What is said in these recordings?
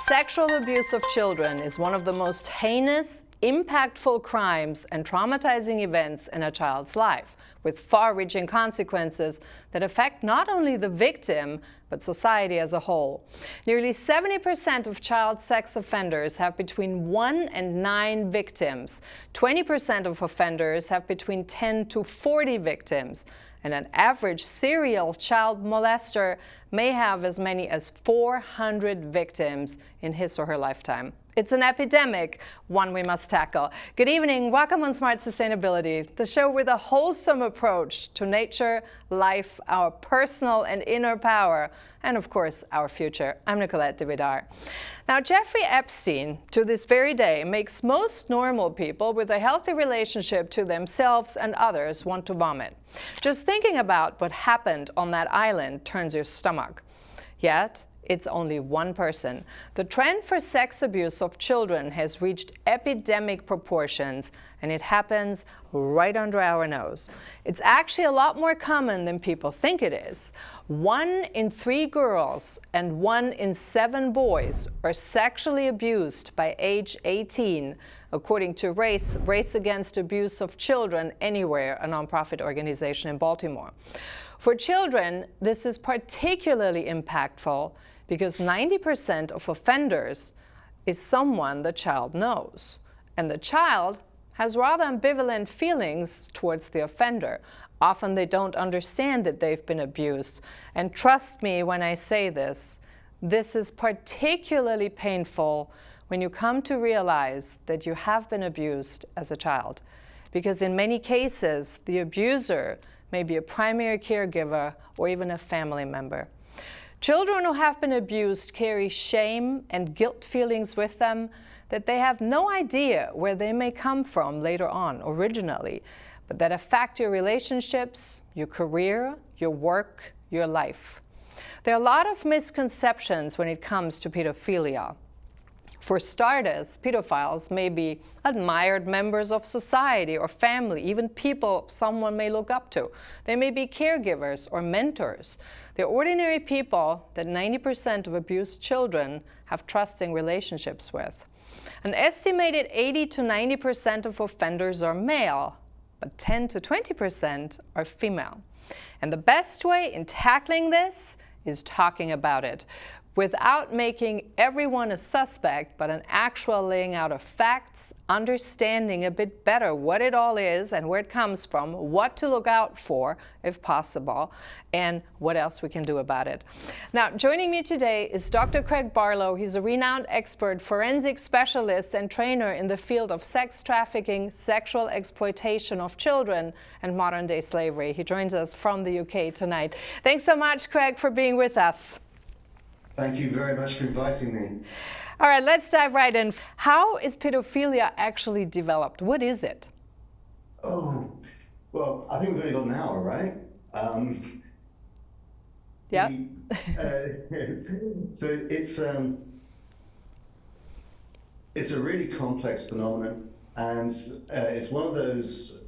Sexual abuse of children is one of the most heinous, impactful crimes and traumatizing events in a child's life, with far-reaching consequences that affect not only the victim, but society as a whole. Nearly 70% of child sex offenders have between 1 and 9 victims. 20% of offenders have between 10 to 40 victims. And an average serial child molester may have as many as 400 victims in his or her lifetime. It's an epidemic, one we must tackle. Good evening, welcome on Smart Sustainability, the show with a wholesome approach to nature, life, our personal and inner power, and of course, our future. I'm Nicolette DeVidar. Now, Jeffrey Epstein, to this very day, makes most normal people with a healthy relationship to themselves and others want to vomit. Just thinking about what happened on that island turns your stomach. Yet, it's only one person. The trend for sex abuse of children has reached epidemic proportions, and it happens right under our nose. It's actually a lot more common than people think it is. 1 in 3 girls and 1 in 7 boys are sexually abused by age 18, according to Race Against Abuse of Children Anywhere, a nonprofit organization in Baltimore. For children, this is particularly impactful because 90% of offenders is someone the child knows, and the child has rather ambivalent feelings towards the offender. Often they don't understand that they've been abused. And trust me when I say this, this is particularly painful when you come to realize that you have been abused as a child. Because in many cases, the abuser may be a primary caregiver or even a family member. Children who have been abused carry shame and guilt feelings with them that they have no idea where they may come from later on, originally, but that affect your relationships, your career, your work, your life. There are a lot of misconceptions when it comes to pedophilia. For starters, pedophiles may be admired members of society or family, even people someone may look up to. They may be caregivers or mentors. They're ordinary people that 90% of abused children have trusting relationships with. An estimated 80 to 90% of offenders are male, but 10 to 20% are female. And the best way in tackling this is talking about it, without making everyone a suspect, but an actual laying out of facts, understanding a bit better what it all is and where it comes from, what to look out for, if possible, and what else we can do about it. Now, joining me today is Dr. Craig Barlow. He's a renowned expert, forensic specialist, and trainer in the field of sex trafficking, sexual exploitation of children, and modern-day slavery. He joins us from the UK tonight. Thanks so much, Craig, for being with us. Thank you very much for inviting me. All right, let's dive right in. How is pedophilia actually developed? What is it? Oh, well, I think we've only got an hour, right? Yeah. So it's a really complex phenomenon, and it's one of those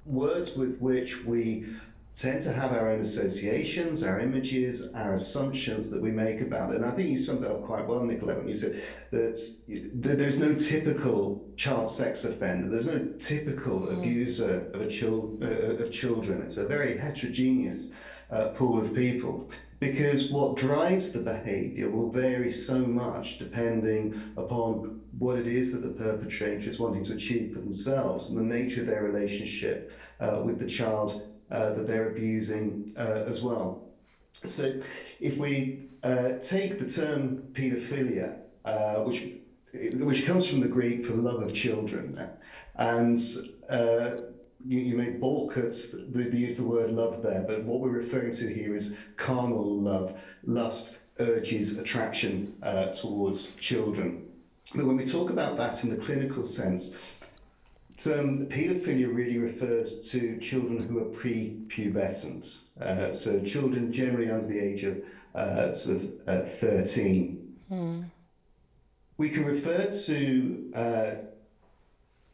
words with which we tend to have our own associations, our images, our assumptions that we make about it. And I think you summed it up quite well, Nicolette, when you said that there's no typical child sex offender, there's no typical abuser of children. It's a very heterogeneous pool of people, because what drives the behavior will vary so much depending upon what it is that the perpetrator is wanting to achieve for themselves and the nature of their relationship with the child that they're abusing as well. So if we take the term pedophilia, which comes from the Greek for love of children, and you may balk at the use the word love there, but what we're referring to here is carnal love, lust, urges, attraction towards children. But when we talk about that in the clinical sense, pedophilia really refers to children who are pre-pubescent, so children generally under the age of 13. We can refer to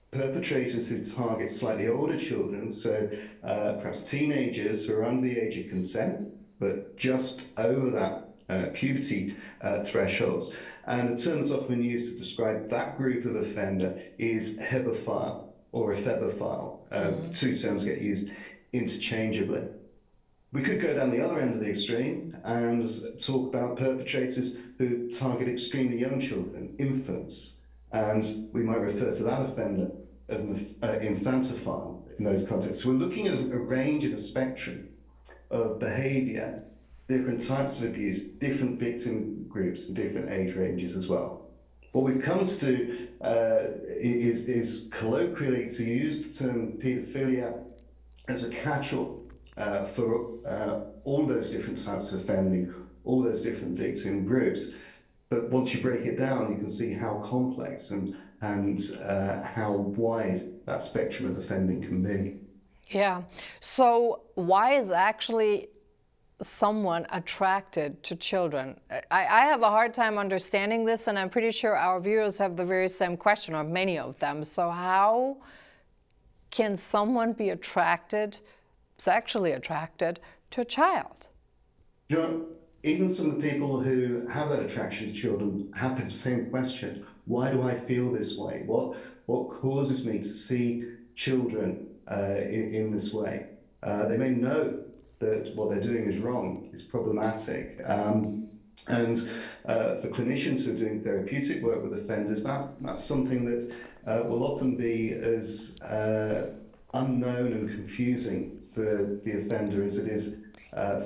perpetrators who target slightly older children, so perhaps teenagers who are under the age of consent, but just over that puberty thresholds. And a term that's often used to describe that group of offender is hebephile or ephebophile. The two terms get used interchangeably. We could go down the other end of the extreme and talk about perpetrators who target extremely young children, infants, and we might refer to that offender as an infantophile in those contexts. So we're looking at a range and a spectrum of behaviour, different types of abuse, different victim groups, and different age ranges as well. What we've come to do is colloquially to use the term paedophilia as a catch-all for all those different types of offending, all those different victim groups. But once you break it down, you can see how complex and how wide that spectrum of offending can be. Yeah. So why is actually someone attracted to children? I have a hard time understanding this, and I'm pretty sure our viewers have the very same question, or many of them. So how can someone be sexually attracted to a child? You know, even some of the people who have that attraction to children have the same question. Why do I feel this way? What causes me to see children in this way? They may know that what they're doing is wrong, is problematic. And for clinicians who are doing therapeutic work with offenders, that's something that will often be as unknown and confusing for the offender as it is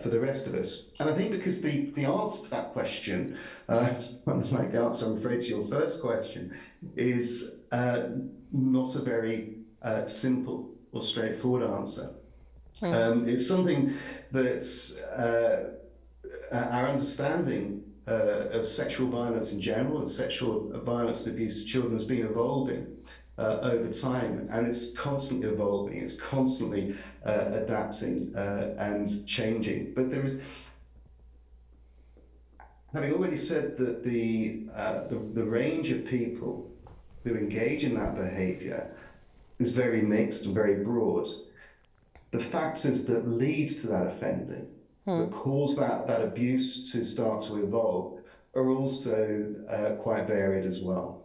for the rest of us. And I think because the answer to that question, like the answer, I'm afraid, to your first question, is not a very simple or straightforward answer. It's something that our understanding of sexual violence in general and sexual violence and abuse of children has been evolving over time, and it's constantly evolving, it's constantly adapting and changing. But there is, having already said that the range of people who engage in that behaviour is very mixed and very broad, the factors that lead to that offending, that cause that abuse to start to evolve, are also quite varied as well.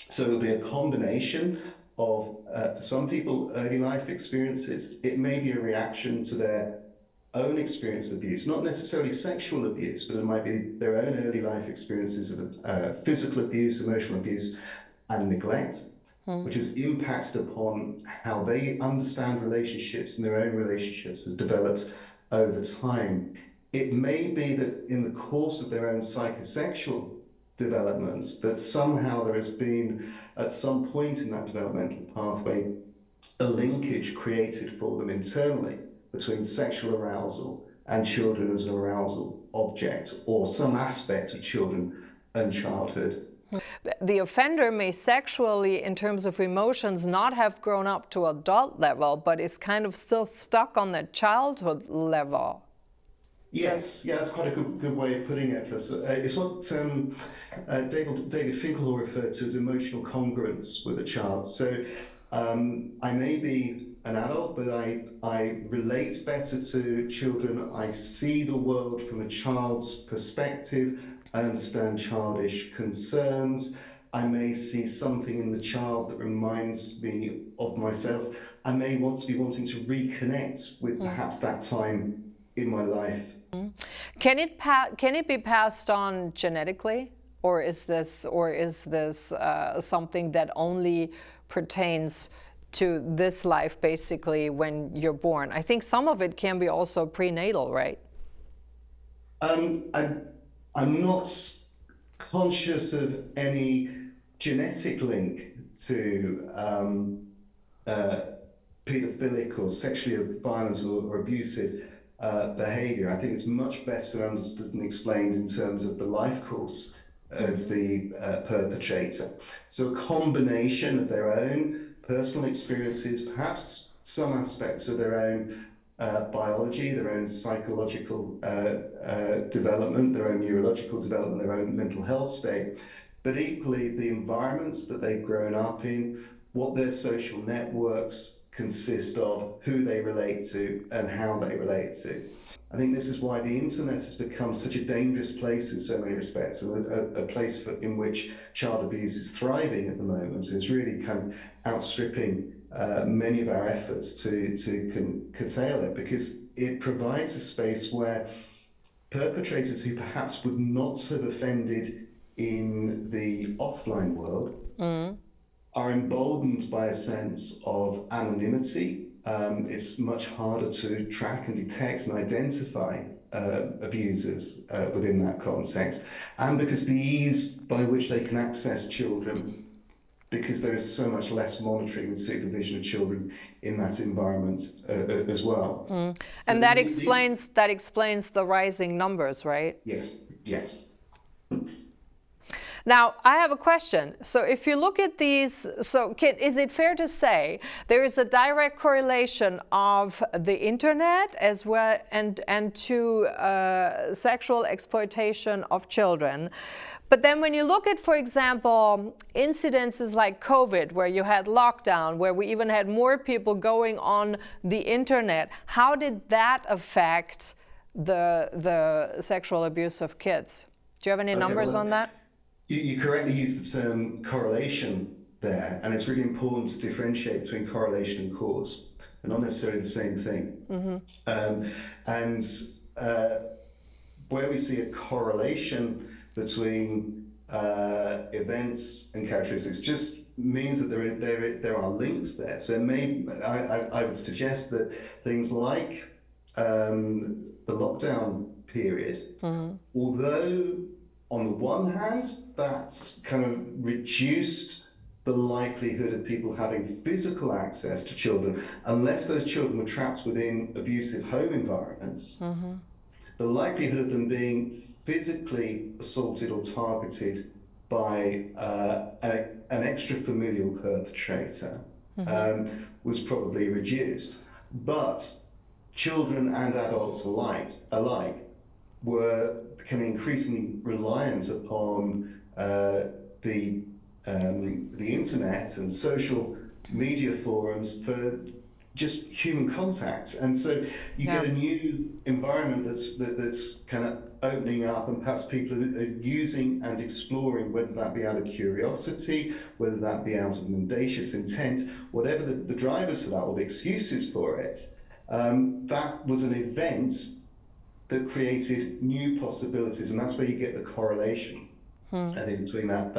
So it'll be a combination of, for some people, early life experiences. It may be a reaction to their own experience of abuse, not necessarily sexual abuse, but it might be their own early life experiences of physical abuse, emotional abuse, and neglect, which has impacted upon how they understand relationships and their own relationships has developed over time. It may be that in the course of their own psychosexual developments, that somehow there has been, at some point in that developmental pathway, a linkage created for them internally between sexual arousal and children as an arousal object, or some aspect of children and childhood. The offender may sexually, in terms of emotions, not have grown up to adult level, but is kind of still stuck on the childhood level. Yes, yeah, that's quite a good way of putting it. It's what David Finkelhor referred to as emotional congruence with a child. So I may be an adult, but I relate better to children. I see the world from a child's perspective. I understand childish concerns. I may see something in the child that reminds me of myself. I may be wanting to reconnect with perhaps that time in my life. Can it be passed on genetically, or is this something that only pertains to this life, basically, when you're born? I think some of it can be also prenatal, right? I'm not conscious of any genetic link to paedophilic or sexually violent or abusive behaviour. I think it's much better understood and explained in terms of the life course of the perpetrator. So a combination of their own personal experiences, perhaps some aspects of their own biology, their own psychological development, their own neurological development, their own mental health state, but equally the environments that they've grown up in, what their social networks consist of who they relate to and how they relate to. I think this is why the internet has become such a dangerous place in so many respects, and a place in which child abuse is thriving at the moment. It's really kind of outstripping many of our efforts to curtail it, because it provides a space where perpetrators who perhaps would not have offended in the offline world are emboldened by a sense of anonymity. It's much harder to track and detect and identify abusers within that context, and because the ease by which they can access children, because there is so much less monitoring and supervision of children in that environment as well. So and that explains the rising numbers, right? Yes, yes. Now, I have a question. So if you look at these, so Kit, is it fair to say there is a direct correlation of the internet as well and to sexual exploitation of children? But then when you look at, for example, incidences like COVID, where you had lockdown, where we even had more people going on the internet, how did that affect the sexual abuse of kids? Do you have any numbers on that? You correctly used the term correlation there, and it's really important to differentiate between correlation and cause. They're not necessarily the same thing. Where we see a correlation between events and characteristics just means that there are links there. So I would suggest that things like the lockdown period, although on the one hand, that's kind of reduced the likelihood of people having physical access to children, unless those children were trapped within abusive home environments. The likelihood of them being physically assaulted or targeted by an extrafamilial perpetrator was probably reduced. But children and adults alike were becoming increasingly reliant upon the internet and social media forums for just human contact, and so you get a new environment that's kind of opening up, and perhaps people are using and exploring, whether that be out of curiosity, whether that be out of mendacious intent, whatever the drivers for that or the excuses for it. That was an event that created new possibilities, and that's where you get the correlation, I think, between that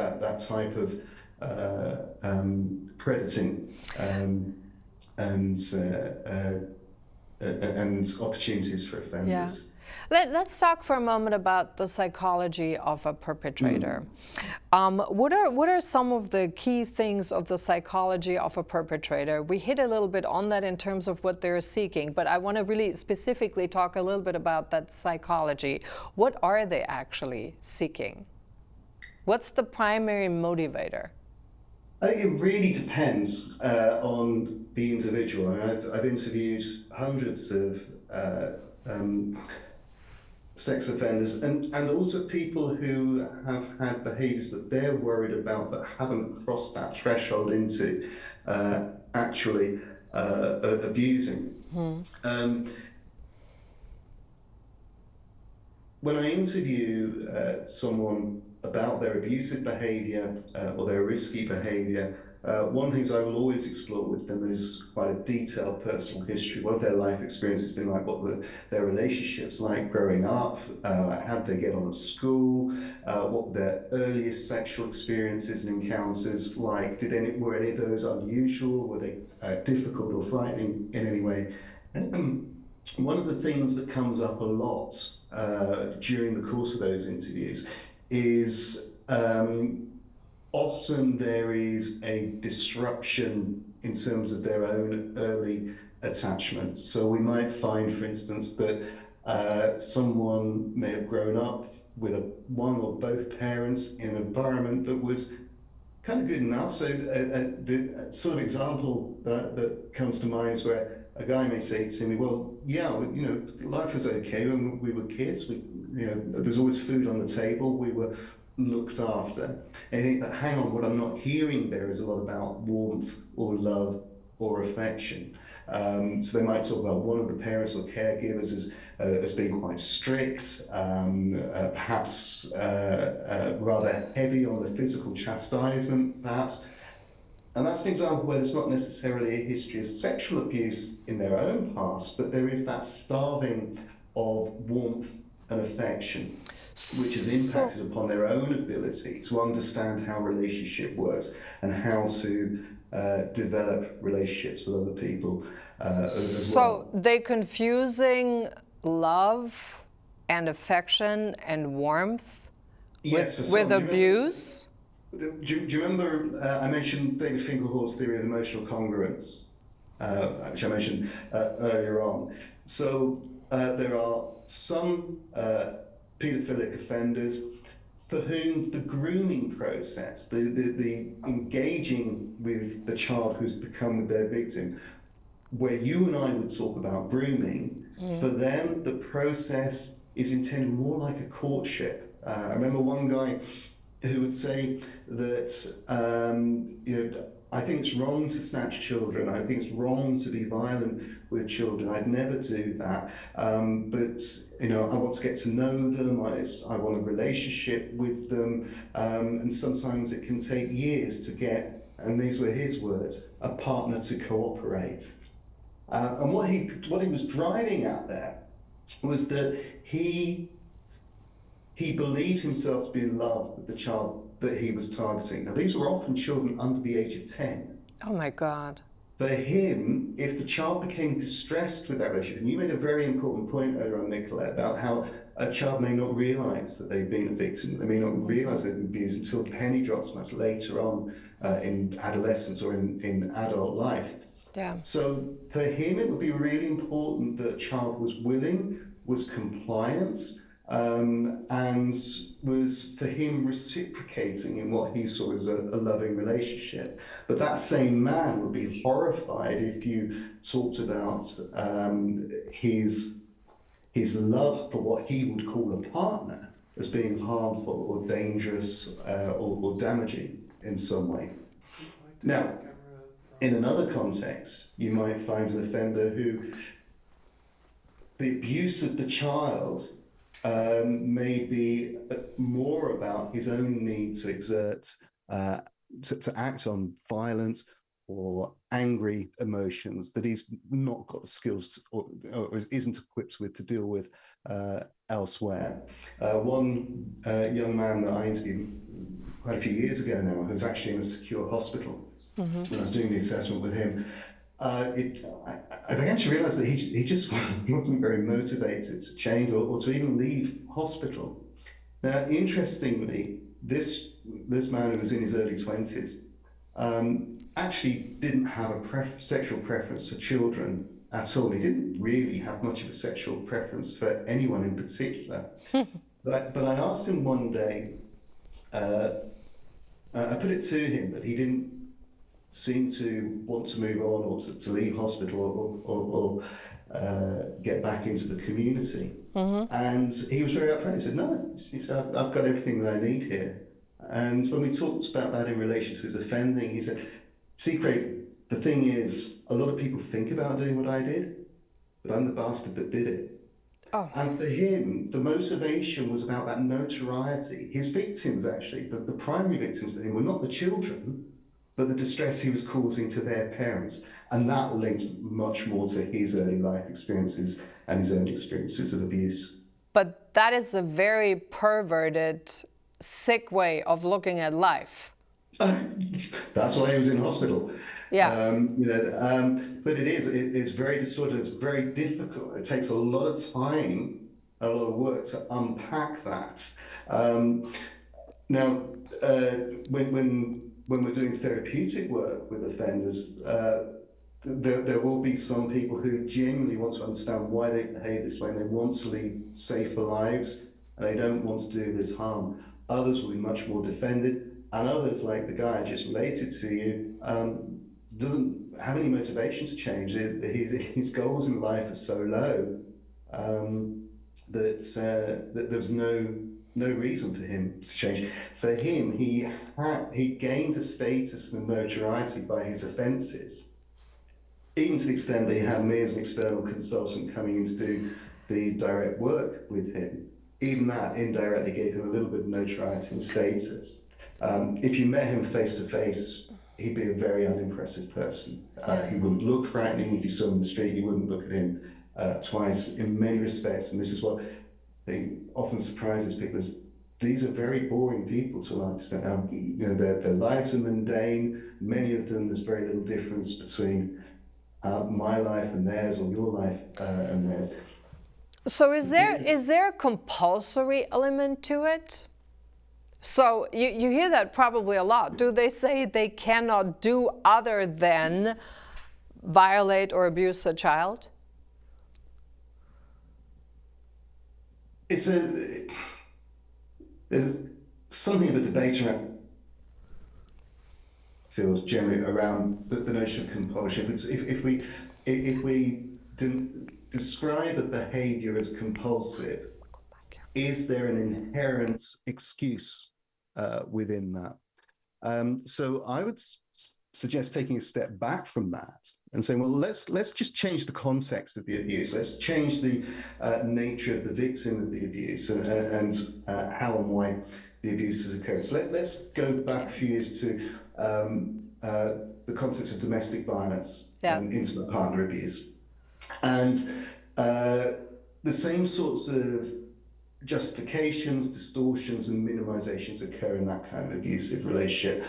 type of predating and opportunities for offenders. Let's talk for a moment about the psychology of a perpetrator. What are some of the key things of the psychology of a perpetrator? We hit a little bit on that in terms of what they're seeking, but I want to really specifically talk a little bit about that psychology. What are they actually seeking? What's the primary motivator? I think it really depends on the individual. I mean, I've interviewed hundreds of sex offenders and also people who have had behaviours that they're worried about but haven't crossed that threshold into actually abusing. When I interview someone about their abusive behaviour or their risky behaviour, one of the things I will always explore with them is quite a detailed personal history. What have their life experiences been like? What their relationships like growing up? How did they get on at school? What were their earliest sexual experiences and encounters like? Were any of those unusual? Were they difficult or frightening in any way? One of the things that comes up a lot during the course of those interviews is often there is a disruption in terms of their own early attachments. So we might find, for instance, that someone may have grown up with one or both parents in an environment that was kind of good enough. So the sort of example that comes to mind is where a guy may say to me, well, yeah, life was okay when we were kids. There's always food on the table. We were looked after. And you think, hang on, what I'm not hearing there is a lot about warmth or love or affection. So they might talk about one of the parents or caregivers as being quite strict, perhaps rather heavy on the physical chastisement, perhaps. And that's an example where there's not necessarily a history of sexual abuse in their own past, but there is that starving of warmth and affection, which has impacted upon their own ability to understand how relationship works and how to develop relationships with other people as well. So they're confusing love and affection and warmth Yes, with abuse? Do you remember I mentioned David Finkelhor's theory of emotional congruence, which I mentioned earlier on. So there are some paedophilic offenders for whom the grooming process, the engaging with the child who's become their victim, where you and I would talk about grooming, for them the process is intended more like a courtship. I remember one guy who would say that I think it's wrong to snatch children. I think it's wrong to be violent with children. I'd never do that. But I want to get to know them. I want a relationship with them. And sometimes it can take years to get, and these were his words, a partner to cooperate. And what he was driving at there was that he believed himself to be in love with the child that he was targeting. Now, these were often children under the age of 10. Oh my God. For him, if the child became distressed with that relationship, and you made a very important point earlier on, Nicolette, about how a child may not realize that they've been a victim, they may not realize they've been abused until the penny drops much later on in adolescence or in adult life. Yeah. So for him, it would be really important that a child was willing, was compliant, and was for him reciprocating in what he saw as a loving relationship. But that same man would be horrified if you talked about his love for what he would call a partner as being harmful or dangerous or damaging in some way. Now, in another context, you might find an offender who the abuse of the child may be more about his own need to exert, to act on violent or angry emotions that he's not got the skills to, or isn't equipped with to deal with elsewhere. One young man that I interviewed quite a few years ago now, who's actually in a secure hospital, when I was doing the assessment with him, I began to realize that he just wasn't very motivated to change or to even leave hospital. Now, interestingly, this man who was in his early 20s actually didn't have a sexual preference for children at all. He didn't really have much of a sexual preference for anyone in particular. But I asked him one day, I put it to him that he didn't seem to want to move on or to leave hospital or get back into the community. And he was very upfront. He said, no, he said, I've got everything that I need here. And when we talked about that in relation to his offending, he said, see, Craig, the thing is, a lot of people think about doing what I did, but I'm the bastard that did it. Oh. And for him, the motivation was about that notoriety. His victims, actually, the primary victims for him were not the children, but the distress he was causing to their parents. And that linked much more to his early life experiences and his own experiences of abuse. But that is a very perverted, sick way of looking at life. That's why he was in hospital. Yeah. But it's very distorted, it's very difficult. It takes a lot of time, a lot of work to unpack that. Now, when we're doing therapeutic work with offenders, there will be some people who genuinely want to understand why they behave this way and they want to lead safer lives and they don't want to do this harm. Others will be much more defended, and others, like the guy I just related to you, doesn't have any motivation to change. His goals in life are so low that there's no reason for him to change. For him, he gained a status and notoriety by his offences, even to the extent they had me as an external consultant coming in to do the direct work with him, even that indirectly gave him a little bit of notoriety and status. If you met him face to face, he'd be a very unimpressive person. He wouldn't look frightening. If you saw him in the street, you wouldn't look at him twice in many respects. And this is what I think often surprises people, is these are very boring people to a large extent. You know, their lives are mundane. Many of them, there's very little difference between my life and theirs, or your life and theirs. So is there a compulsory element to it? So you hear that probably a lot. Do they say they cannot do other than violate or abuse a child? There's something of a debate around feels generally around the notion of compulsion. If we describe a behavior as compulsive, is there an inherent excuse within that? So I would suggest taking a step back from that and saying, well, let's just change the context of the abuse. Let's change the nature of the victim of the abuse and how and why the abuse has occurred. So let's go back a few years to the context of domestic violence and intimate partner abuse. And the same sorts of justifications, distortions, and minimizations occur in that kind of abusive relationship.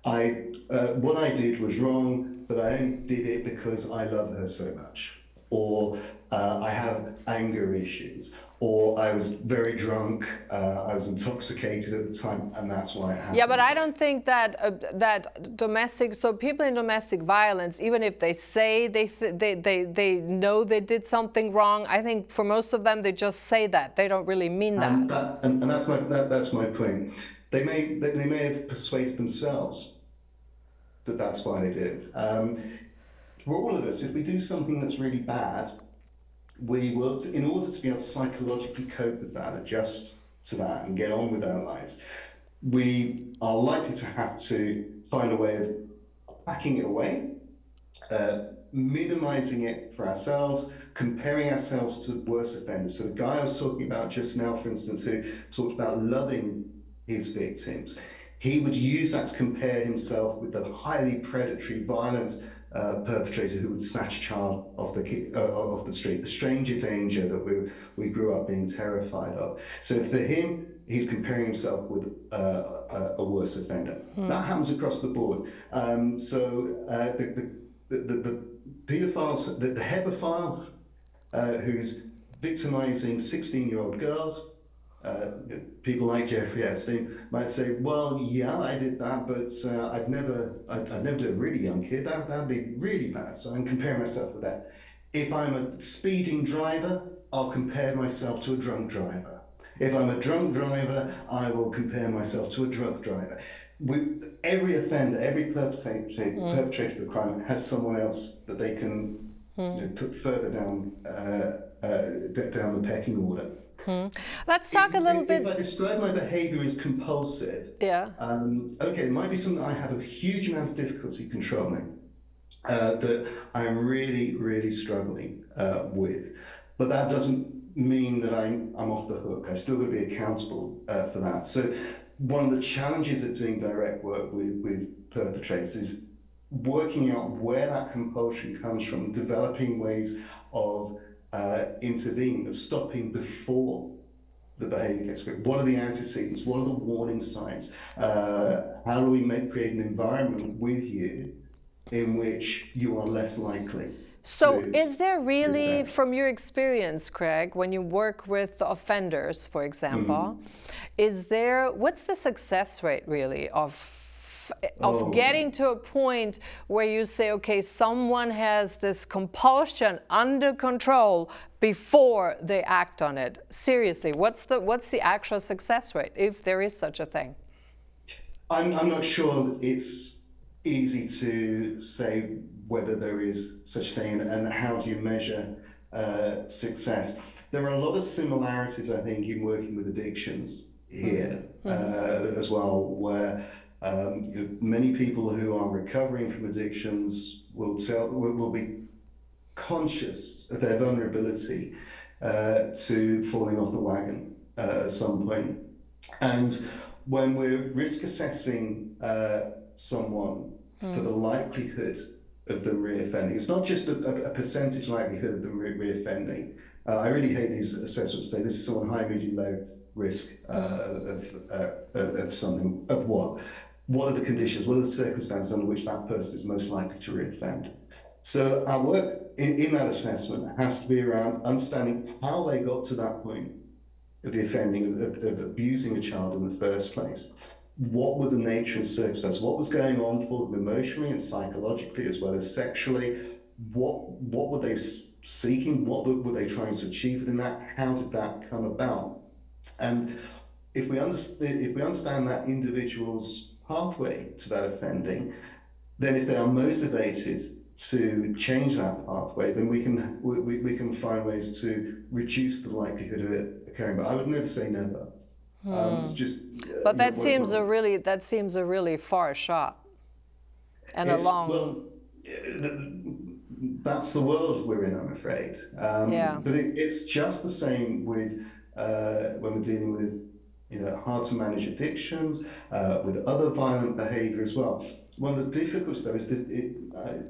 What I did was wrong, but I only did it because I love her so much. Or I have anger issues. Or I was very drunk, I was intoxicated at the time, and that's why it happened. Yeah, but I don't think that domestic, so people in domestic violence, even if they say they know they did something wrong, I think for most of them they just say that. They don't really mean that. And that's my point. They may have persuaded themselves that that's why they did it. For all of us, if we do something that's really bad, we will, in order to be able to psychologically cope with that, adjust to that, and get on with our lives, we are likely to have to find a way of packing it away, minimizing it for ourselves, comparing ourselves to worse offenders. So the guy I was talking about just now, for instance, who talked about loving his victims, he would use that to compare himself with the highly predatory, violent perpetrator who would snatch a child off the street, the stranger danger that we grew up being terrified of. So for him, he's comparing himself with a worse offender. That happens across the board. The pedophiles, the hebephile, who's victimizing 16-year-old girls, people like Jeffrey Epstein might say, well, yeah, I did that, but I'd never do a really young kid. That'd be really bad. So I'm comparing myself with that. If I'm a speeding driver, I'll compare myself to a drunk driver. If I'm a drunk driver, I will compare myself to a drug driver. Every offender, every perpetrator of the crime has someone else that they can put further down the pecking order. Let's talk a little bit. If I describe my behavior as compulsive, okay, it might be something I have a huge amount of difficulty controlling, that I'm really, really struggling with. But that doesn't mean that I'm off the hook. I still got to be accountable for that. So one of the challenges of doing direct work with perpetrators is working out where that compulsion comes from, developing ways of intervening, of stopping before the behavior gets quick. What are the antecedents? What are the warning signs? How do we create an environment with you in which you are less likely? So is there really, from your experience, Craig, when you work with offenders, for example, what's the success rate really of getting to a point where you say, okay, someone has this compulsion under control before they act on it? Seriously, what's the actual success rate, if there is such a thing? I'm not sure it's easy to say whether there is such a thing and how do you measure success. There are a lot of similarities, I think, in working with addictions here as well, where many people who are recovering from addictions will be conscious of their vulnerability to falling off the wagon at some point. And when we're risk assessing someone for the likelihood of them reoffending, it's not just a percentage likelihood of them reoffending. I really hate these assessments say this is someone high, medium, low risk of something. Of what? What are the conditions? What are the circumstances under which that person is most likely to reoffend? So our work in that assessment has to be around understanding how they got to that point of the offending, of abusing a child in the first place. What were the nature and circumstances? What was going on for them emotionally and psychologically as well as sexually? What were they seeking? What were they trying to achieve within that? How did that come about? And if we understand that individual's pathway to that offending, then if they are motivated to change that pathway, then we can find ways to reduce the likelihood of it occurring. But I would never say never. It's just. But that seems a really far shot, and a long. Well, that's the world we're in, I'm afraid. But it's just the same with when we're dealing with hard to manage addictions, with other violent behaviour as well. One of the difficulties, though, is that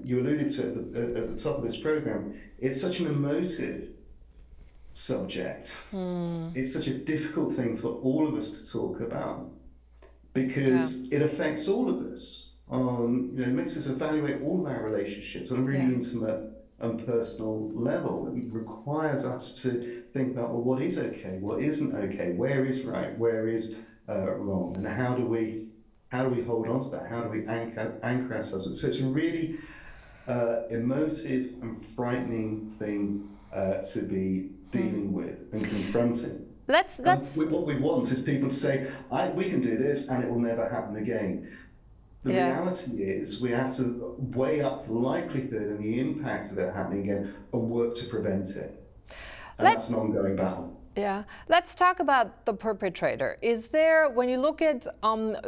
you alluded to it at the top of this program. It's such an emotive subject. It's such a difficult thing for all of us to talk about because it affects all of us. It makes us evaluate all of our relationships on a really intimate and personal level. It requires us to think about, well, what is okay, what isn't okay, where is right, where is wrong, and how do we hold on to that? How do we anchor ourselves? So it's a really emotive and frightening thing to be dealing with and confronting. What we want is people to say, we can do this and it will never happen again. The reality is we have to weigh up the likelihood and the impact of it happening again and work to prevent it. And that's an ongoing battle. Yeah. Let's talk about the perpetrator. Is there, when you look at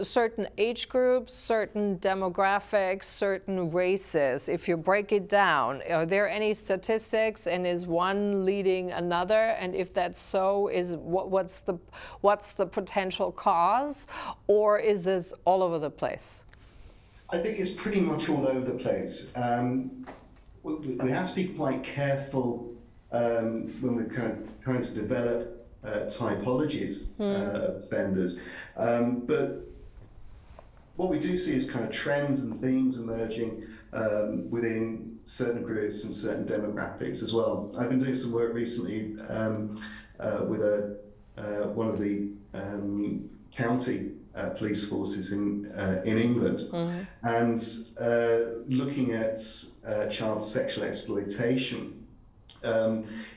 certain age groups, certain demographics, certain races, if you break it down, are there any statistics, and is one leading another? And if that's so, what's the potential cause, or is this all over the place? I think it's pretty much all over the place. We have to be quite careful when we're kind of trying to develop typologies of offenders. But what we do see is kind of trends and themes emerging within certain groups and certain demographics as well. I've been doing some work recently with one of the county police forces in England, and looking at child sexual exploitation.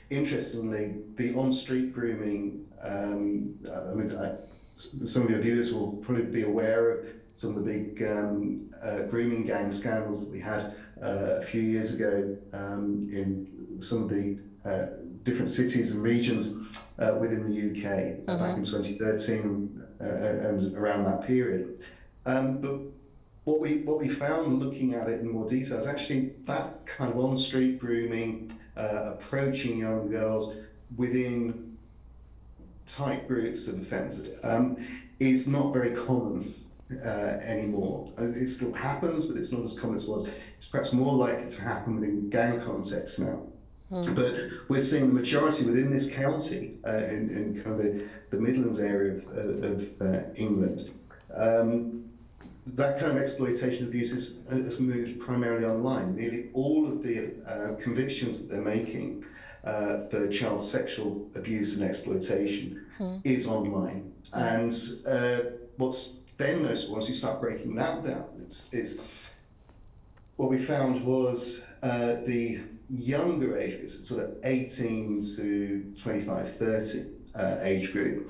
Interestingly, the on-street grooming, some of your viewers will probably be aware of some of the big grooming gang scandals that we had a few years ago in some of the different cities and regions within the UK back in 2013 and around that period. But what we found looking at it in more detail is actually that kind of on-street grooming, approaching young girls within tight groups of offenders is not very common anymore. It still happens, but it's not as common as it was. It's perhaps more likely to happen within gang contexts now. But we're seeing the majority within this county, in kind of the Midlands area of England. That kind of exploitation abuse has moved primarily online. Nearly all of the convictions that they're making for child sexual abuse and exploitation is online. And what's then noticeable, once you start breaking that down, it's what we found was the younger age groups, sort of 18 to 25, 30 age group,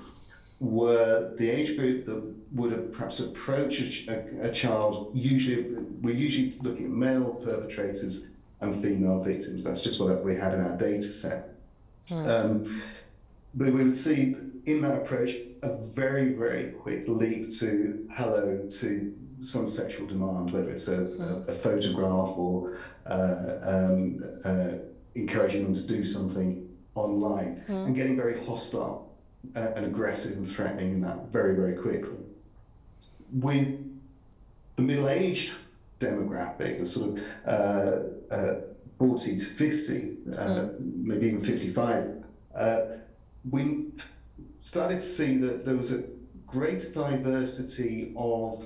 were the age group that would have perhaps approached a child. We're usually looking at male perpetrators and female victims. That's just what we had in our data set. But we would see in that approach a very, very quick leap to some sexual demand, whether it's a photograph or encouraging them to do something online and getting very hostile and aggressive and threatening in that very, very quickly. With the middle-aged demographic, the sort of 40 to 50, maybe even 55, we started to see that there was a great diversity of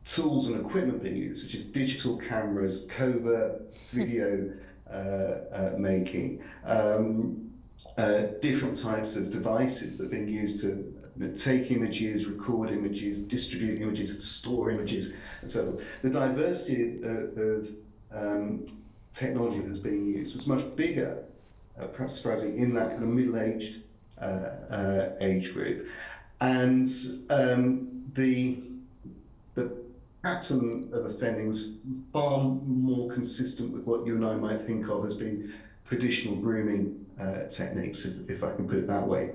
tools and equipment being used, such as digital cameras, covert video making, different types of devices that are being used to take images, record images, distribute images, store images, and so on. The diversity of technology that was being used was much bigger, perhaps surprisingly, in that kind of middle-aged age group. And the pattern of offending was far more consistent with what you and I might think of as being traditional grooming techniques, if I can put it that way.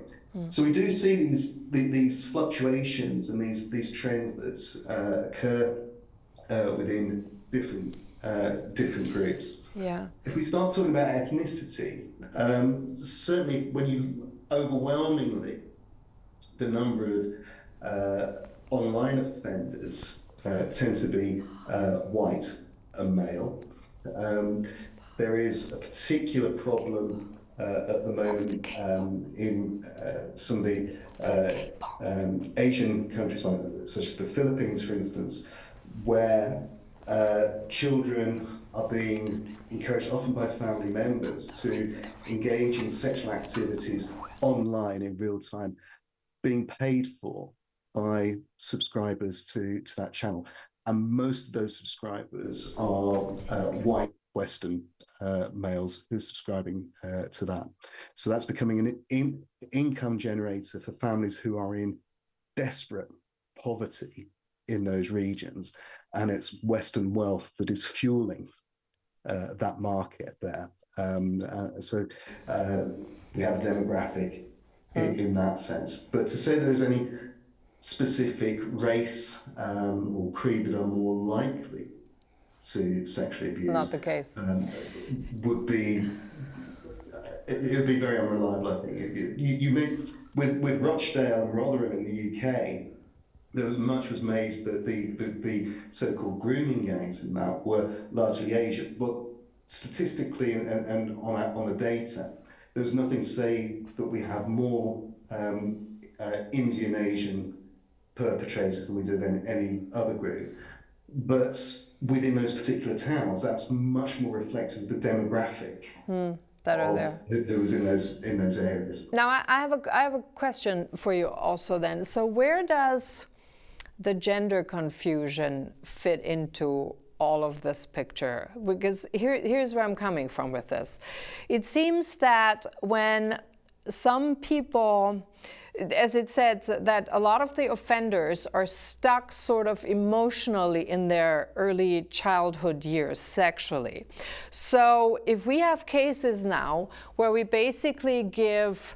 So we do see these fluctuations and these trends that occur within different groups. Yeah. If we start talking about ethnicity, certainly when you overwhelmingly, the number of online offenders tend to be white and male. There is a particular problem at the moment in some of the Asian countries, such as the Philippines, for instance, where children are being encouraged, often by family members, to engage in sexual activities online in real time, being paid for by subscribers to that channel. And most of those subscribers are white Western males who are subscribing to that. So that's becoming an income generator for families who are in desperate poverty in those regions. And it's Western wealth that is fueling that market there. So we have a demographic in that sense. But to say there is any specific race or creed that are more likely to sexually abuse, not the case, would be it would be very unreliable. I think you mean with Rochdale and Rotherham in the UK, there was much was made that the so-called grooming gangs in that were largely Asian, but statistically and on the data, there was nothing to say that we have more Indian Asian perpetrators than we do of any other group. But within those particular towns, that's much more reflective of the demographic that are there. That was in those areas. Now, I have a question for you also then. So where does the gender confusion fit into all of this picture? Because here's where I'm coming from with this. It seems that when some people, as it said, that a lot of the offenders are stuck sort of emotionally in their early childhood years sexually. So if we have cases now where we basically give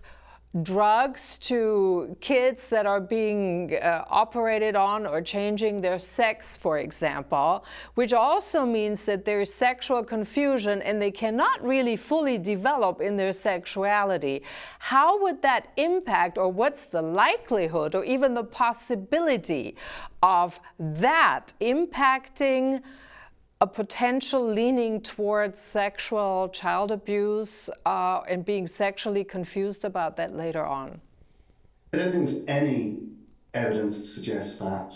drugs to kids that are being operated on or changing their sex, for example, which also means that there's sexual confusion and they cannot really fully develop in their sexuality. How would that impact, or what's the likelihood or even the possibility of that impacting a potential leaning towards sexual child abuse and being sexually confused about that later on? I don't think there's any evidence to suggest that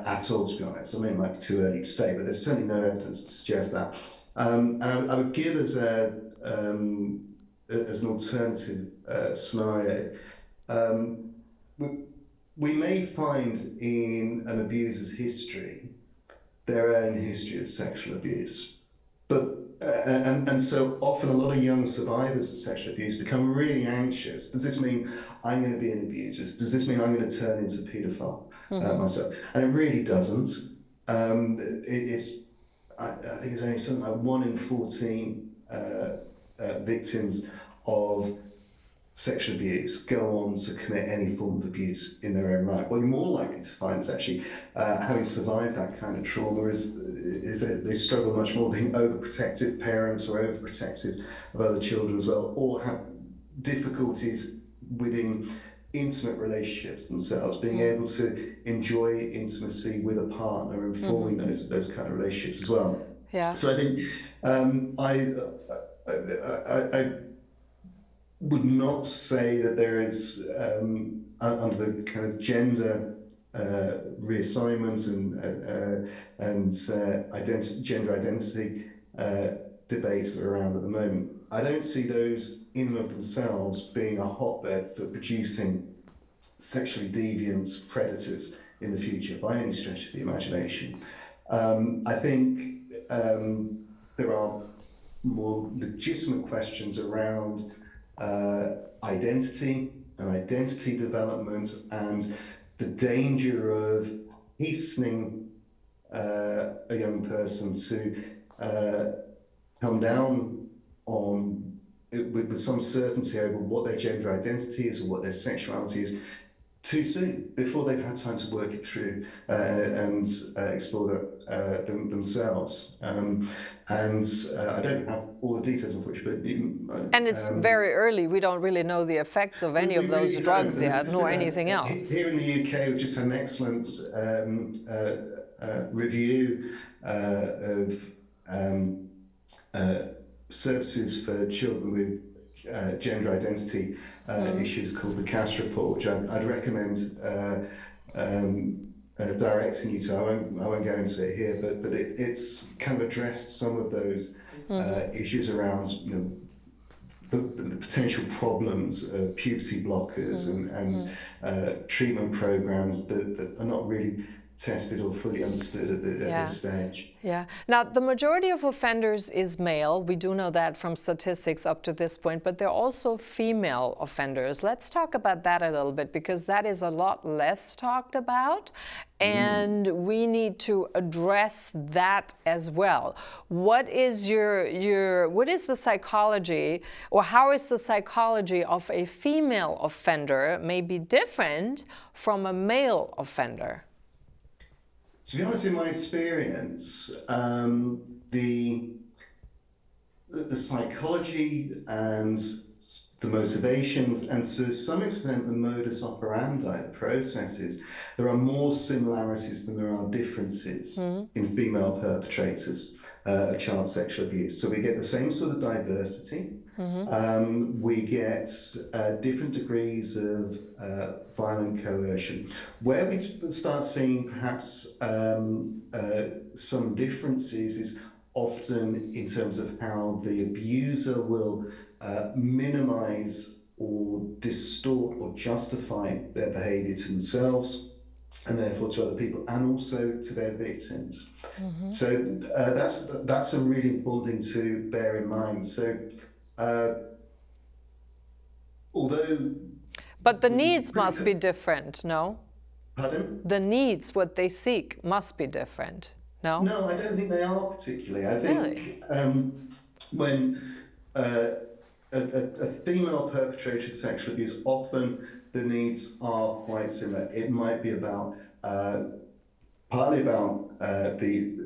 at all, to be honest. I mean, it might be too early to say, but there's certainly no evidence to suggest that. And I would give as an alternative scenario, we may find in an abuser's history their own history of sexual abuse. But and so often a lot of young survivors of sexual abuse become really anxious. Does this mean I'm going to be an abuser? Does this mean I'm going to turn into a paedophile myself? And it really doesn't. I think it's only something like 1 in 14 victims of sexual abuse go on to commit any form of abuse in their own right, what you're more likely to find is actually having survived that kind of trauma is that they struggle much more being overprotective parents or overprotective of other children as well, or have difficulties within intimate relationships themselves, being able to enjoy intimacy with a partner and forming those kind of relationships as well. Yeah. So I think I would not say that there is under the kind of gender reassignment and gender identity debates that are around at the moment. I don't see those in and of themselves being a hotbed for producing sexually deviant predators in the future by any stretch of the imagination. I think there are more legitimate questions around identity and identity development and the danger of hastening a young person to come down on with some certainty over what their gender identity is or what their sexuality is too soon, before they've had time to work it through and explore themselves. And I don't have all the details, unfortunately. And it's very early. We don't really know the effects of any of those really drugs yet, nor anything else. Here in the UK, we've just had an excellent review of services for children with gender identity issues called the CAS report, which I'd recommend directing you to. I won't go into it here, but it's kind of addressed some of those issues around, you know, the potential problems of puberty blockers and treatment programs that are not really tested or fully understood at this stage. Yeah. Now, the majority of offenders is male. We do know that from statistics up to this point, but there are also female offenders. Let's talk about that a little bit, because that is a lot less talked about, and we need to address that as well. What is what is the psychology, or how is the psychology of a female offender maybe different from a male offender? To be honest, in my experience, the psychology and the motivations, and to some extent the modus operandi, the processes, there are more similarities than there are differences in female perpetrators of child sexual abuse. So we get the same sort of diversity. We get different degrees of violent coercion. Where we start seeing perhaps some differences is often in terms of how the abuser will minimize or distort or justify their behavior to themselves and therefore to other people, and also to their victims. So that's a really important thing to bear in mind. So although... But the needs must be different, no? Pardon? The needs, what they seek, must be different, no? No, I don't think they are particularly. I think when a female perpetrator of sexual abuse, often the needs are quite similar. It might be about partly about the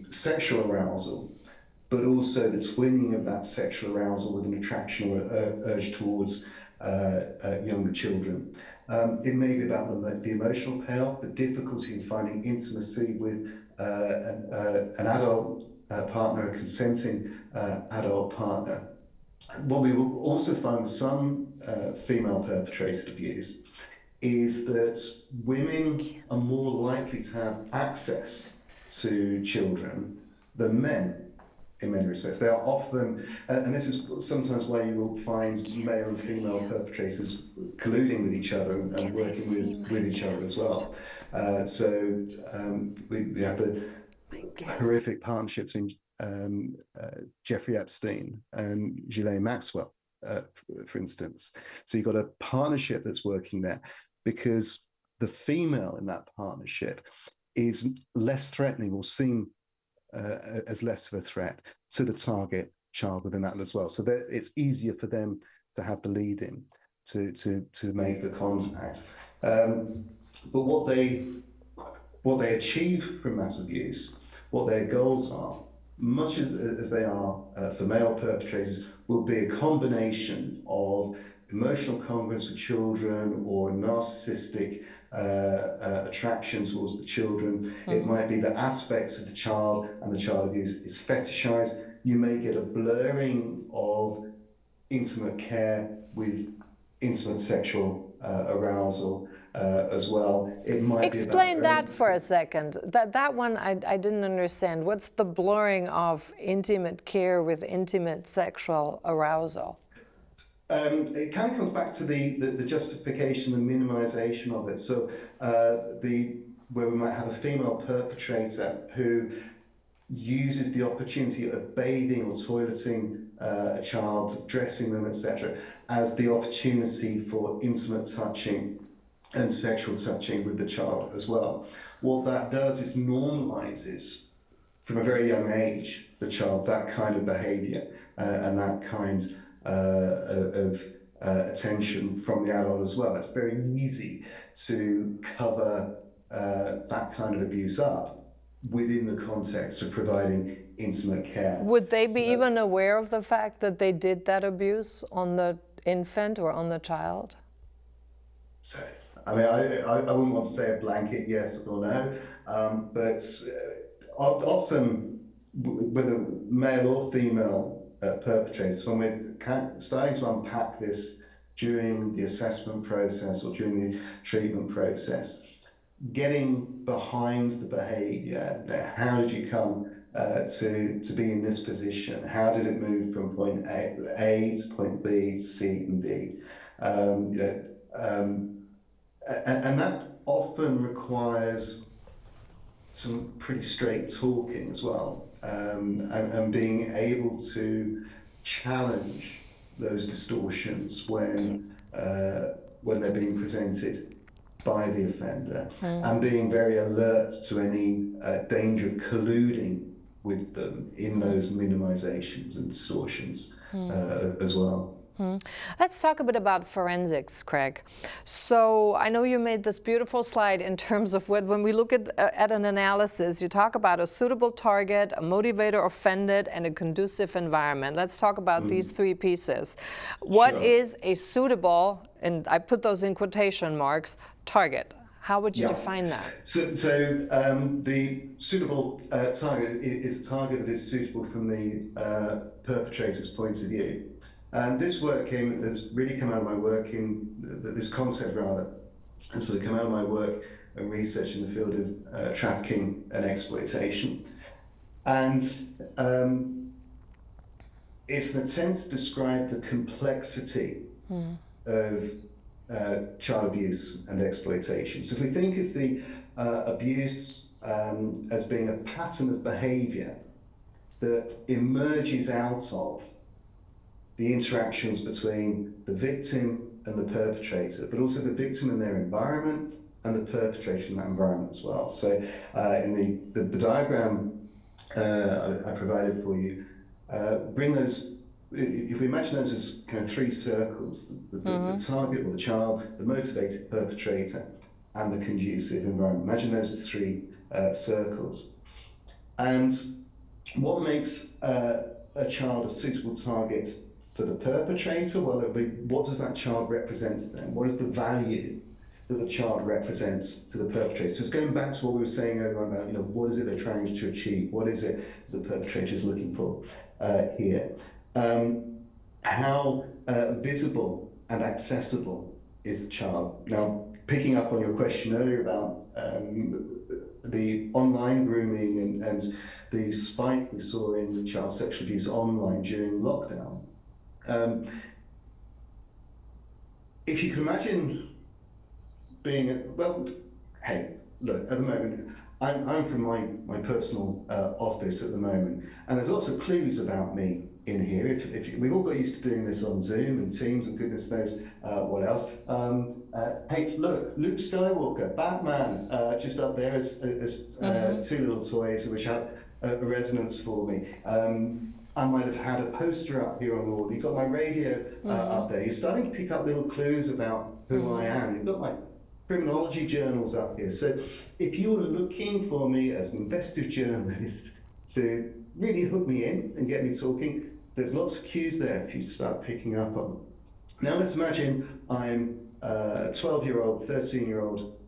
sexual arousal, but also the twinning of that sexual arousal with an attraction or urge towards younger children. It may be about the emotional payoff, the difficulty in finding intimacy with an adult partner, a consenting adult partner. What we will also find with some female perpetrated abuse is that women are more likely to have access to children than men in many respects. They are often, and this is sometimes why you will find male and female perpetrators colluding with each other and working with each other as well. So we have the horrific partnerships in Jeffrey Epstein and Ghislaine Maxwell, for instance. So you've got a partnership that's working there because the female in that partnership is less threatening or seen as less of a threat to the target child within that as well. So that it's easier for them to have the lead in to make the contact. But what they achieve from that abuse, what their goals are, much as they are for male perpetrators, will be a combination of emotional congruence with children or narcissistic attraction towards the children. It might be that aspects of the child and the child abuse is fetishized. You may get a blurring of intimate care with intimate sexual arousal as well. It might explain be about that for a second. That one I didn't understand. What's the blurring of intimate care with intimate sexual arousal? It kind of comes back to the justification and minimization of it. So where we might have a female perpetrator who uses the opportunity of bathing or toileting a child, dressing them, etc., as the opportunity for intimate touching and sexual touching with the child as well. What that does is normalizes from a very young age the child that kind of behavior and that kind of attention from the adult as well. It's very easy to cover that kind of abuse up within the context of providing intimate care. Would they be even aware of the fact that they did that abuse on the infant or on the child? So, I mean, I wouldn't want to say a blanket yes or no, but often, whether male or female perpetrators, when we're starting to unpack this during the assessment process or during the treatment process, getting behind the behavior, how did you come to be in this position? How did it move from point A to point B, C, and D? And that often requires some pretty straight talking as well, and being able to challenge those distortions when they're being presented by the offender, and being very alert to any danger of colluding with them in those minimizations and distortions as well. Let's talk a bit about forensics, Craig. So I know you made this beautiful slide in terms of when we look at an analysis, you talk about a suitable target, a motivator offended, and a conducive environment. Let's talk about these three pieces. What is a suitable, and I put those in quotation marks, target? How would you define that? So the suitable target is a target that is suitable from the perpetrator's point of view. And this work has really come out of my work this concept rather, has sort of come out of my work and research in the field of trafficking and exploitation. And it's an attempt to describe the complexity of child abuse and exploitation. So if we think of the abuse as being a pattern of behavior that emerges out of the interactions between the victim and the perpetrator, but also the victim and their environment and the perpetrator in that environment as well. So in the diagram I provided for you, bring those, if we imagine those as kind of three circles, the target or the child, the motivated perpetrator, and the conducive environment. Imagine those as three circles. And what makes a child a suitable target for the perpetrator? Well, it'll be, what does that child represent to them? What is the value that the child represents to the perpetrator? So it's going back to what we were saying earlier about, what is it they're trying to achieve? What is it the perpetrator is looking for here? How visible and accessible is the child? Now, picking up on your question earlier about the online grooming and the spike we saw in child sexual abuse online during lockdown. If you can imagine being hey, look, at the moment, I'm from my personal office at the moment, and there's lots of clues about me in here. If we've all got used to doing this on Zoom and Teams and goodness knows what else. Hey, look, Luke Skywalker, Batman, just up there as two little toys which have a resonance for me. I might have had a poster up here on the wall. You've got my radio up there. You're starting to pick up little clues about who I am. You've got my criminology journals up here. So if you're looking for me as an investigative journalist to really hook me in and get me talking, there's lots of cues there for you to start picking up on. Now let's imagine I'm a 12-year-old, 13-year-old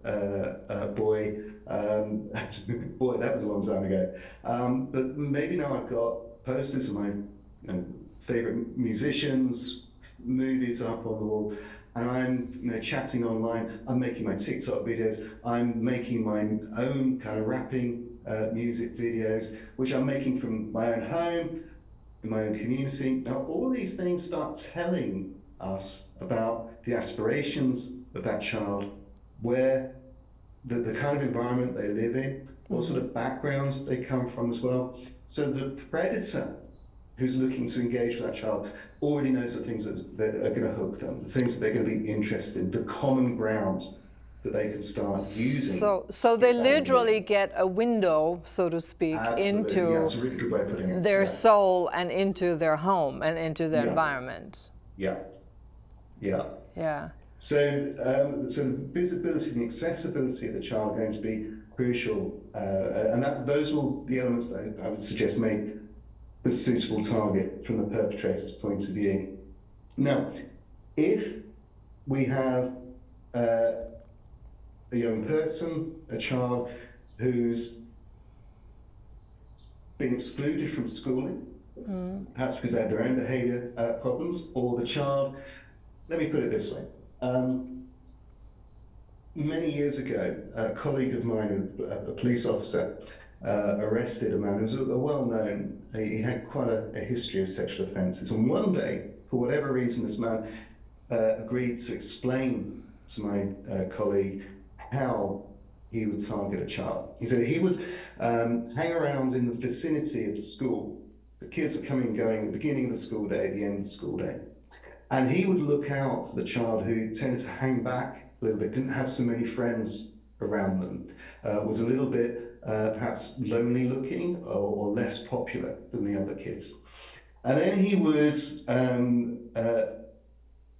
boy. Boy, that was a long time ago. But maybe now I've got posters of my favorite musicians, movies up on the wall, and I'm chatting online. I'm making my TikTok videos. I'm making my own kind of rapping music videos, which I'm making from my own home, in my own community. Now, all these things start telling us about the aspirations of that child, where the kind of environment they live in, what sort of backgrounds they come from as well. So the predator who's looking to engage with that child already knows the things that are going to hook them, the things that they're going to be interested in, the common ground that they can start using. So they literally get a window, so to speak, Absolutely. into that's a really good way of putting it. their soul and into their home and into their environment. Yeah. So the visibility and accessibility of the child are going to be crucial, and those are all the elements that I would suggest make a suitable target from the perpetrator's point of view. Now, if we have a young person, a child who's been excluded from schooling, perhaps because they have their own behaviour problems, or the child, let me put it this way. Many years ago, a colleague of mine, a police officer, arrested a man who was a well-known, he had quite a history of sexual offences. And one day, for whatever reason, this man agreed to explain to my colleague how he would target a child. He said he would hang around in the vicinity of the school. The kids are coming and going at the beginning of the school day, at the end of the school day. And he would look out for the child who tended to hang back a little bit, didn't have so many friends around them, was a little bit perhaps lonely looking or less popular than the other kids. And then he would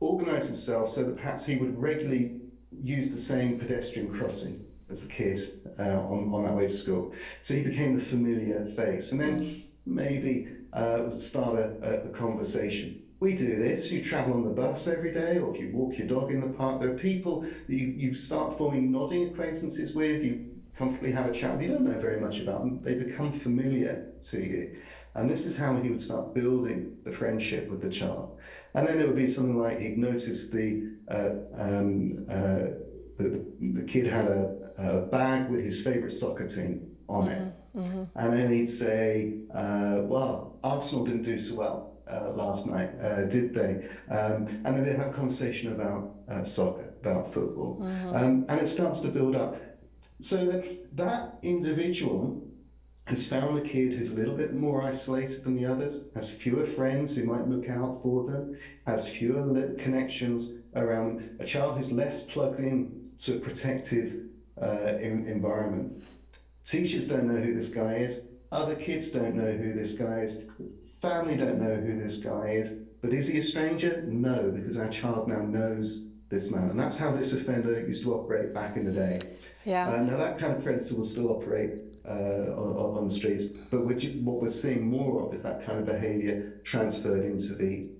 organise himself so that perhaps he would regularly use the same pedestrian crossing as the kid on that way to school. So he became the familiar face, and then maybe would start a conversation. We do this, you travel on the bus every day, or if you walk your dog in the park, there are people that you start forming nodding acquaintances with, you comfortably have a chat with, you don't know very much about them, they become familiar to you. And this is how he would start building the friendship with the child. And then it would be something like he'd notice the kid had a bag with his favourite soccer team on it. And then he'd say, well, Arsenal didn't do so well last night, did they? And then they'd have a conversation about soccer, about football. And it starts to build up. So that individual has found the kid who's a little bit more isolated than the others, has fewer friends who might look out for them, has fewer connections around them, a child who's less plugged in to a protective environment. Teachers don't know who this guy is, other kids don't know who this guy is, family don't know who this guy is, but is he a stranger? No, because our child now knows this man, and that's how this offender used to operate back in the day. Now that kind of predator will still operate on the streets, but what we're seeing more of is that kind of behaviour transferred into the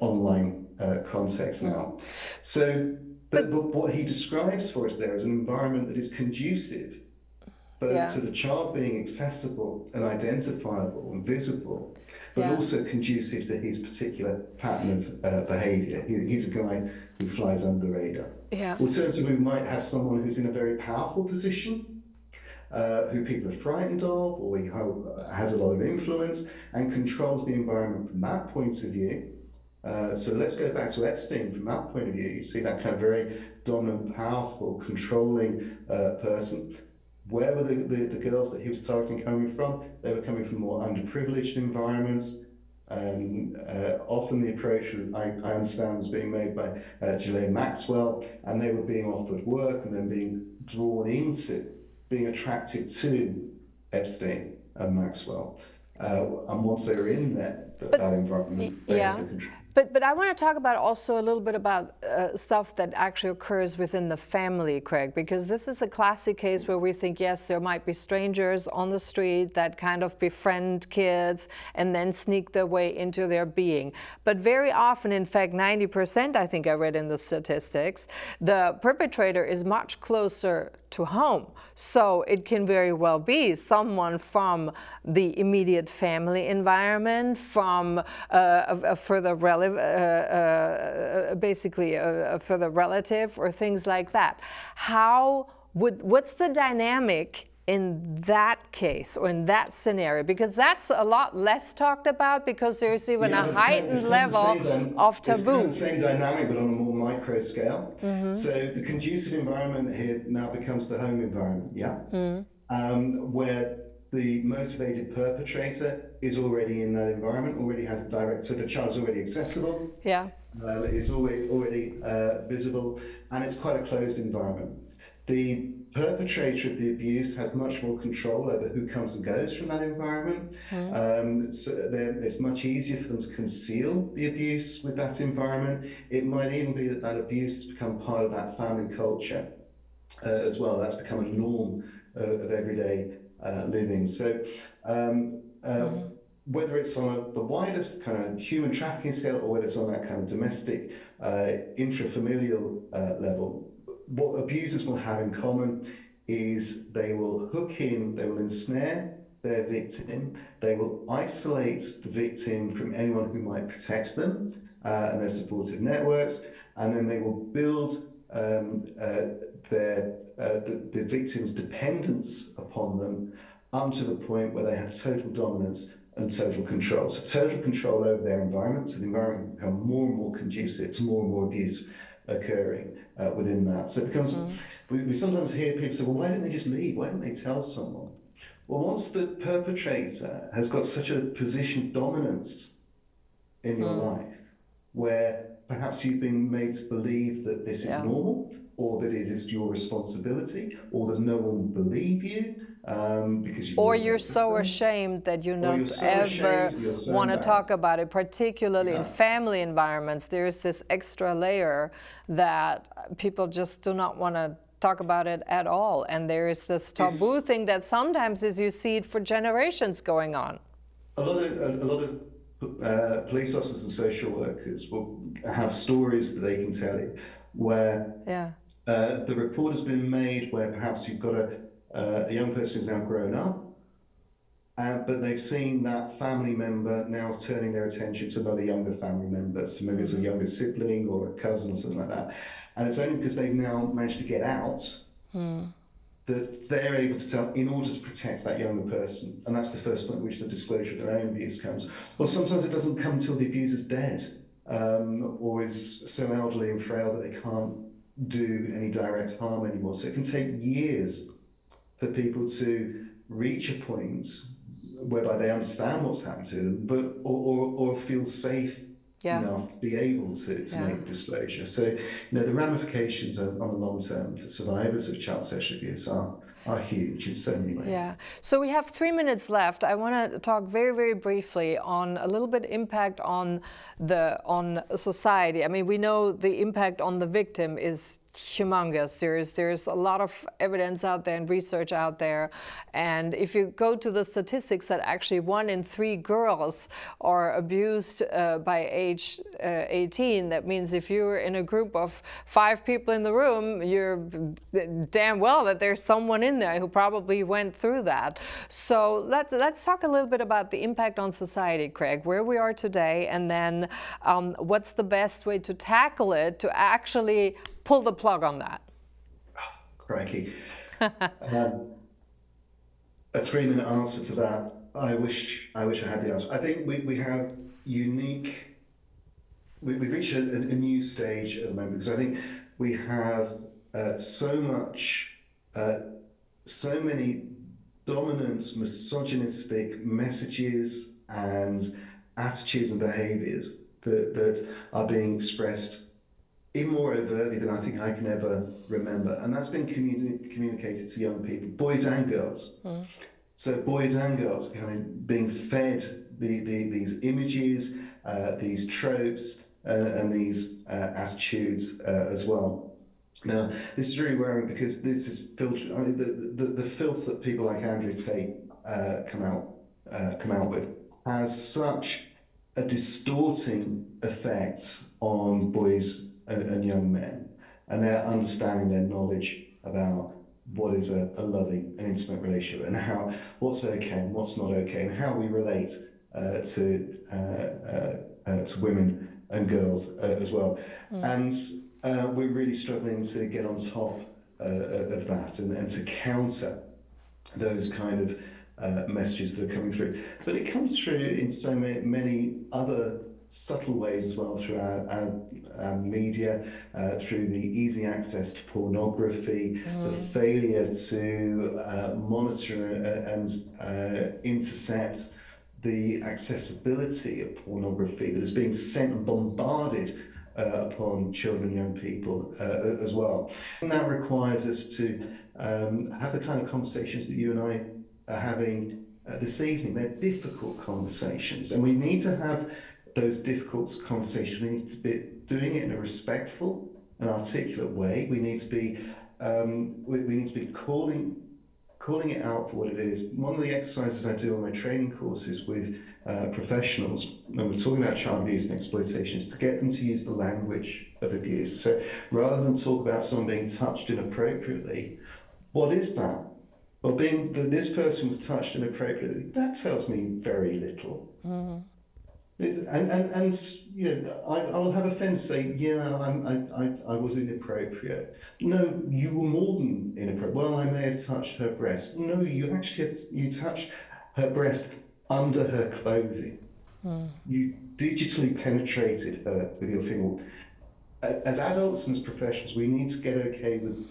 online context now. So but what he describes for us there is an environment that is conducive both to the child being accessible and identifiable and visible, but also conducive to his particular pattern of behaviour. He's a guy who flies under the radar. Alternatively, we might have someone who's in a very powerful position, who people are frightened of, or he has a lot of influence and controls the environment from that point of view. So let's go back to Epstein from that point of view. You see that kind of very dominant, powerful, controlling person. Where were the girls that he was targeting coming from? They were coming from more underprivileged environments. Often the approach, I understand, was being made by Ghislaine Maxwell, and they were being offered work and then being drawn into, being attracted to Epstein and Maxwell. And once they're in that environment, they have the control. But I want to talk about also a little bit about stuff that actually occurs within the family, Craig, because this is a classic case where we think, yes, there might be strangers on the street that kind of befriend kids and then sneak their way into their being. But very often, in fact, 90%, I think I read in the statistics, the perpetrator is much closer to home. So it can very well be someone from the immediate family environment, from a further basically a further relative or things like that. What's the dynamic in that case or in that scenario? Because that's a lot less talked about, because there's even a heightened level of taboo. It's kind of the same dynamic, but on a more micro scale. So the conducive environment here now becomes the home environment, where the motivated perpetrator is already in that environment, already has direct, so the child's already accessible. It's already visible, and it's quite a closed environment. The perpetrator of the abuse has much more control over who comes and goes from that environment. So it's much easier for them to conceal the abuse with that environment. It might even be that abuse has become part of that family culture as well. That's become a norm of everyday living. So whether it's on the widest kind of human trafficking scale or whether it's on that kind of domestic intrafamilial level, what abusers will have in common is they will hook in, they will ensnare their victim, they will isolate the victim from anyone who might protect them and their supportive networks, and then they will build the victim's dependence upon them up to the point where they have total dominance and total control. So total control over their environment, so the environment will become more and more conducive to more and more abuse occurring within that. So it becomes, we sometimes hear people say, well, why didn't they just leave? Why didn't they tell someone? Well, once the perpetrator has got such a position of dominance in your life, where perhaps you've been made to believe that this is normal, or that it is your responsibility, or that no one will believe you, because you're so ashamed that you don't ever want to talk about it, particularly in family environments. There's this extra layer that people just do not want to talk about it at all. And there's this taboo thing that sometimes is you see it for generations going on. A lot of police officers and social workers will have stories that they can tell you where the report has been made where perhaps you've got a young person who's now grown up, but they've seen that family member now turning their attention to another younger family member. So maybe it's a younger sibling or a cousin or something like that. And it's only because they've now managed to get out that they're able to tell in order to protect that younger person. And that's the first point at which the disclosure of their own abuse comes. Well, sometimes it doesn't come until the abuser's dead or is so elderly and frail that they can't do any direct harm anymore. So it can take years for people to reach a point whereby they understand what's happened to them, but or feel safe enough to be able to make the disclosure. So, the ramifications on the long term for survivors of child sexual abuse are huge in so many ways. Yeah. So we have 3 minutes left. I want to talk very, very briefly on a little bit impact on society. I mean, we know the impact on the victim is humongous. There's a lot of evidence out there and research out there, and if you go to the statistics that actually 1 in 3 girls are abused by age 18, that means if you're in a group of 5 people in the room, you're damn well that there's someone in there who probably went through that. So let's talk a little bit about the impact on society, Craig, where we are today, and then what's the best way to tackle it to actually pull the plug on that. Crikey. A 3-minute answer to that. I wish I had the answer. I think we have unique. We've reached a new stage at the moment because I think we have so many dominant misogynistic messages and attitudes and behaviours that are being expressed even more overtly than I think I can ever remember. And that's been communicated to young people, boys and girls. So boys and girls are kind of being fed these images, these tropes, and these attitudes as well. Now, this is really worrying because this is filtered. I mean, the filth that people like Andrew Tate come out with has such a distorting effect on boys and young men, and their understanding, their knowledge about what is a loving and intimate relationship, and what's okay and what's not okay, and how we relate to women and girls as well. And we're really struggling to get on top of that and to counter those kind of messages that are coming through. But it comes through in so many other subtle ways as well, through our media, through the easy access to pornography, the failure to monitor and intercept the accessibility of pornography that is being sent and bombarded upon children and young people as well. And that requires us to have the kind of conversations that you and I are having this evening. They're difficult conversations, and we need to have those difficult conversations. We need to be doing it in a respectful and articulate way. We need to be calling it out for what it is. One of the exercises I do on my training courses with professionals when we're talking about child abuse and exploitation is to get them to use the language of abuse. So rather than talk about someone being touched inappropriately, what is that? Well, being that this person was touched inappropriately, that tells me very little. Mm-hmm. And you know, I will have offence say, yeah, I was inappropriate. No, you were more than inappropriate. Well, I may have touched her breast. No, you actually you touched her breast under her clothing. You digitally penetrated her with your finger. As adults and as professionals, we need to get okay with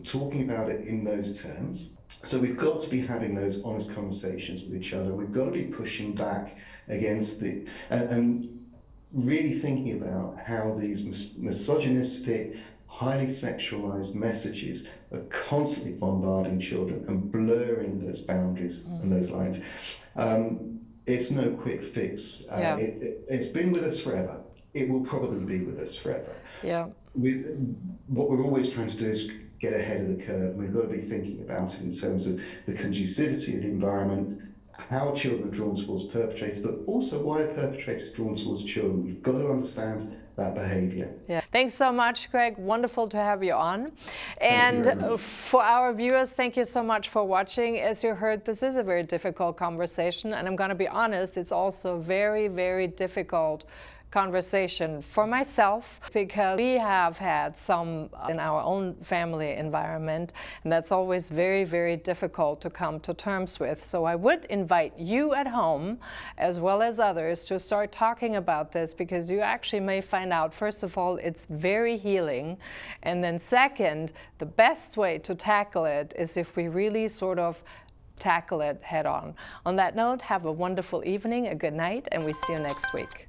talking about it in those terms. So we've got to be having those honest conversations with each other. We've got to be pushing back against and really thinking about how these misogynistic, highly sexualized messages are constantly bombarding children and blurring those boundaries and those lines. It's no quick fix. It's been with us forever. It will probably be with us forever. Yeah. What we're always trying to do is get ahead of the curve. We've got to be thinking about it in terms of the conducivity of the environment, how children are drawn towards perpetrators, but also why are perpetrators drawn towards children. We've got to understand that behavior. Yeah. Thanks so much, Greg. Wonderful to have you on. And for our viewers, thank you so much for watching. As you heard, this is a very difficult conversation, and I'm going to be honest, it's also very, very difficult conversation for myself, because we have had some in our own family environment, and that's always very, very difficult to come to terms with. So I would invite you at home, as well as others, to start talking about this, because you actually may find out, first of all, it's very healing, and then second, the best way to tackle it is if we really sort of tackle it head on. On that note, have a wonderful evening, a good night, and we see you next week.